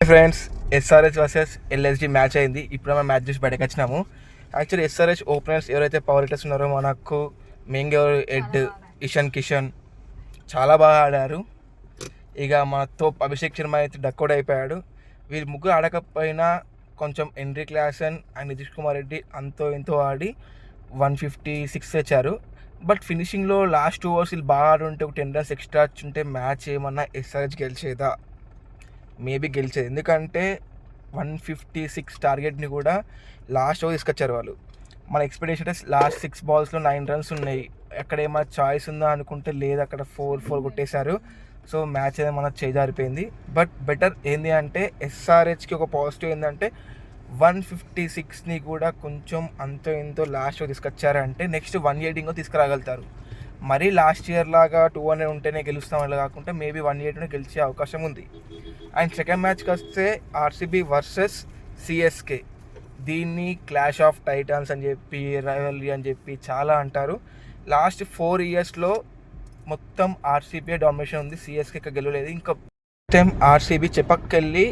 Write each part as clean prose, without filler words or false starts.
Friends, SRH versus LSD match అయింది. ఇప్పుడు మనం మ్యాచ్ చూసి బయటకు వచ్చినాము. యాక్చువల్లీ ఎస్ఆర్హెచ్ ఓపెనర్స్ ఎవరైతే పవర్ హిట్టర్స్ ఉన్నారో మనకు మెంగోర్, ఎడ్, ఇషాన్ కిషన్ చాలా బాగా ఆడారు. ఇక మన తోప్ అభిషేక్ శర్మ అయితే డక్అవుట్ అయిపోయాడు. వీళ్ళు ముగ్గురు ఆడకపోయినా కొంచెం ఎన్రీ క్లాసన్ అండ్ నితీష్ కుమార్ రెడ్డి అంతో ఎంతో ఆడి 156 తెచ్చారు. బట్ ఫినిషింగ్లో లాస్ట్ 2 ఓవర్స్ వీళ్ళు బాగా ఆడుంటే ఒక 10 రన్స్ ఎక్స్ట్రా వచ్చుంటే మ్యాచ్ ఏమన్నా ఎస్ఆర్హెచ్ గెలిచేదా? మేబీ గెలిచేది. ఎందుకంటే 156 టార్గెట్ని కూడా లాస్ట్ ఓవర్ తీసుకొచ్చారు వాళ్ళు. మన ఎక్స్పెక్టేషన్ అంటే లాస్ట్ 6 బాల్స్లో 9 రన్స్ ఉన్నాయి. అక్కడ ఏమైనా చాయిస్ ఉందా అనుకుంటే లేదు, అక్కడ 4 కొట్టేశారు. సో మ్యాచ్ అనేది మనకు చేజారిపోయింది. బట్ బెటర్ ఏంది అంటే ఎస్ఆర్హెచ్కి ఒక పాజిటివ్ ఏంటంటే 156ని కూడా కొంచెం అంతో ఎంతో లాస్ట్ తీసుకొచ్చారంటే నెక్స్ట్ 180 తీసుకురాగలుగుతారు. మరీ లాస్ట్ ఇయర్ లాగా 200 ఉంటేనే గెలుస్తాం అలా కాకుండా మేబీ 180 గెలిచే అవకాశం ఉంది. అండ్ సెకండ్ మ్యాచ్కి వస్తే ఆర్సీబీ వర్సెస్ సిఎస్కే. దీన్ని క్లాష్ ఆఫ్ టైటాన్స్ అని చెప్పి, రైవల్రీ అని చెప్పి చాలా అంటారు. లాస్ట్ 4 ఇయర్స్లో మొత్తం ఆర్సీబీ డామినేషన్ ఉంది, సిఎస్కే గెలవలేదు. ఇంకా టైం ఆర్సీబీ చెప్పకెళ్ళి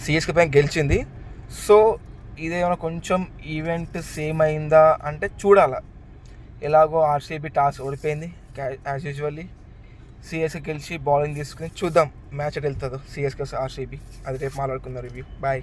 సిఎస్కే పైన గెలిచింది. సో ఇదేమైనా కొంచెం ఈవెంట్ సేమ్ అయిందా అంటే చూడాల. ఎలాగో ఆర్సీబీ టాస్ ఓడిపోయింది యాజ్ యూజువల్లీ. సిఎస్కే గెలిచి బౌలింగ్ తీసుకుని చూద్దాం మ్యాచ్ ఎటు వెళ్తుందో సిఎస్కే ఆర్సీబీ. అది రేపు మాట్లాడుకుందాం రివ్యూ. బాయ్.